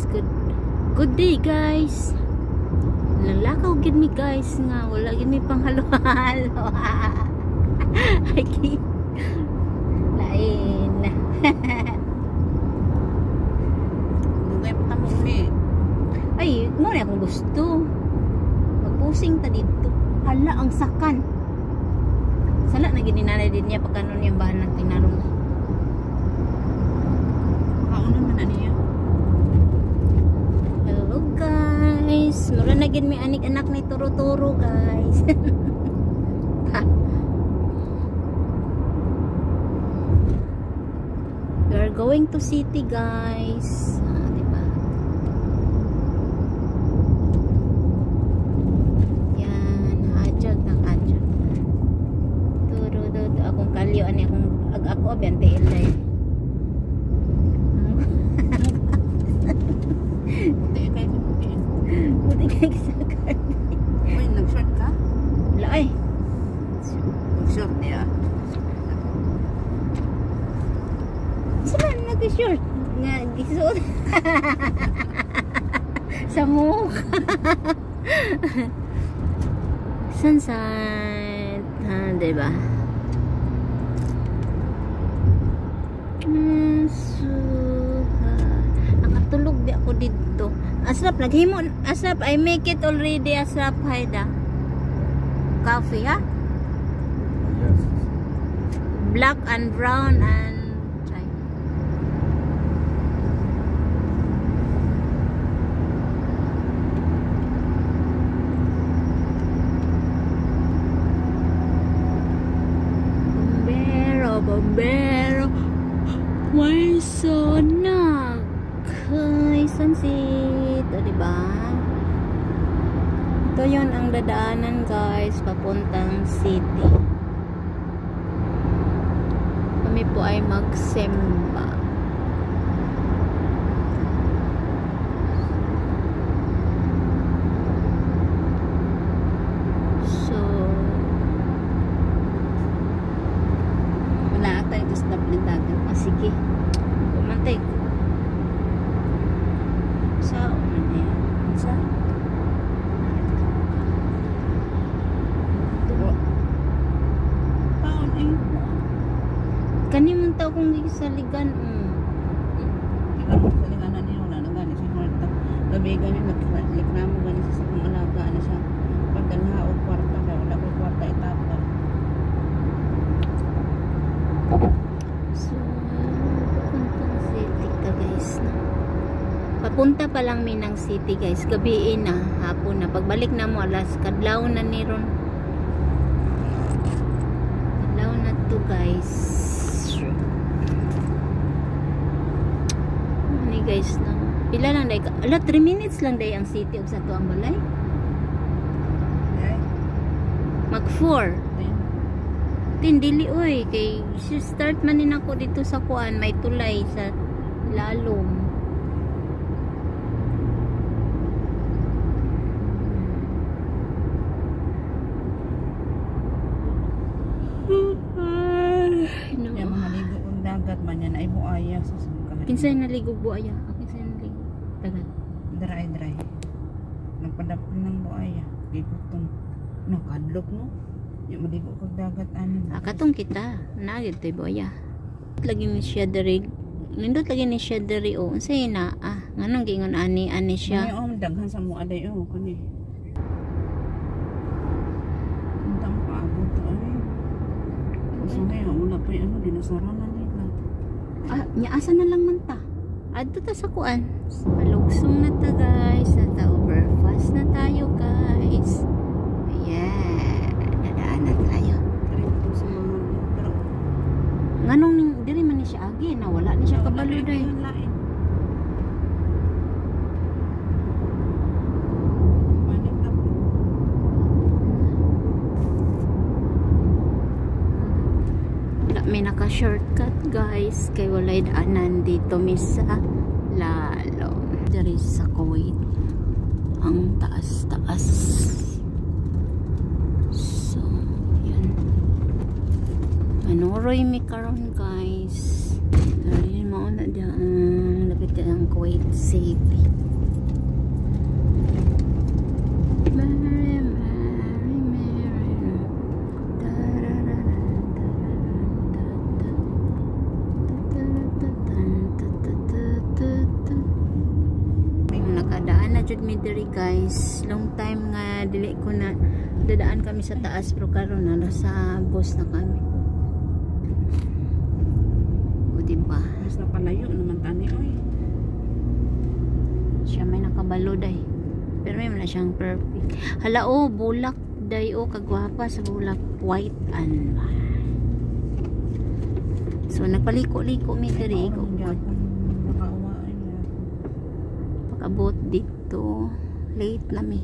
guys, good day guys. Nalakaw gid mi guys nga wala gid mi panghalo-halo. Aki lain. Dugay pa tamo ni. Ay, mo na akong gusto. Magpusing ta dito. Hala ang sakan. Sala na gid ni nanay din niya pagkanon yung bahan ng tinarong. Hello guys, mura na gid mi anak ni turo-turo guys. We are going to city guys. Diba? Yan, hajag ng hajag. Turo akong kalyo ani akong ako abante ilay. Buti kayo sa kanya. Uy, nag-short ka? Wala ay. Nag-short niya. Saan nag-short? Nga, gisuot. Sa mukha. Sunset. Ha, diba? Nakatulog di ako dito. Asrap, naghimo. Asrap, I make it already. Asrap, Haida. Coffee, ha? Yes. Black and brown and chai. Bombero, bombero. May sonak. Ay, sunset. O, diba? Ito yun ang dadaanan guys. Papuntang city. Kami po ay magsimba. So, Wala tayo ito snap ng dagat. sige. Pumantay ko. Sa uman yan. Sa? Taon eh. Kaniman tao kung gisaligan. Salinganan niya wala na gani si Marta. Gabi gani nagreklamo gani sa kung alaga na siya. Pagdalha o kwarta kaya wala ko kwarta itapa. So, papuntang city ka guys. Papunta pa lang mi ng city guys. Gabiin na, hapon na. Pagbalik na mo alas kadlaw na ni ron. Kadlaw na to guys. Ano guys na? Pila lang day ka? Ala 3 minutes lang day ang city ug sa to ang balay. Mag 4. Dili oy kay start man din ako dito sa kuan may tulay sa lalom. Yan mahaligo ang dagat man yan ay buaya sa sungkahan. Kinsay naligo buaya? Kinsay naligo? Dagat. Dry. Nagpadapon ng buaya. Gigutong. Nakadlok no? Yung maligo kag dagat anin. Katong kita. Nagid toy buaya. Lagi ni siya diri. Nindot lagi ni siya diri o. Unsay na nganong gingon ani siya. Ano daghan sa mo aday kani. Untang paabot to ay. Usa ngayon wala pa yung dinasaranan nila. Nya asa na lang man ta. Adto ta sa kuan. Palugsong na ta guys. Nata overfast na tayo guys. Ayan. Dadaan na tayo. Sa mga pero Nganong diri man ni siya agi na wala ni siya kabalo day. Wala may naka-shortcut guys kay walay daanan dito misa lalo. Diri sa Kuwait. Ang taas-taas. So, yun. Manuroy mi karon guys. Dari mo na diyan. Lapit ng Kuwait City. Nakadaan na jud mi diri guys. Long time nga dili ko na dadaan kami sa taas pero karon na sa bus na kami. O diba? Mas napalayo naman tani oy. Siya may nakabalo day. Pero may na siyang perfect. Hala oh, bulak day oh, kagwapa sa bulak. White and so nagpaliko-liko mi diri ko. Pagabot dito late na mi.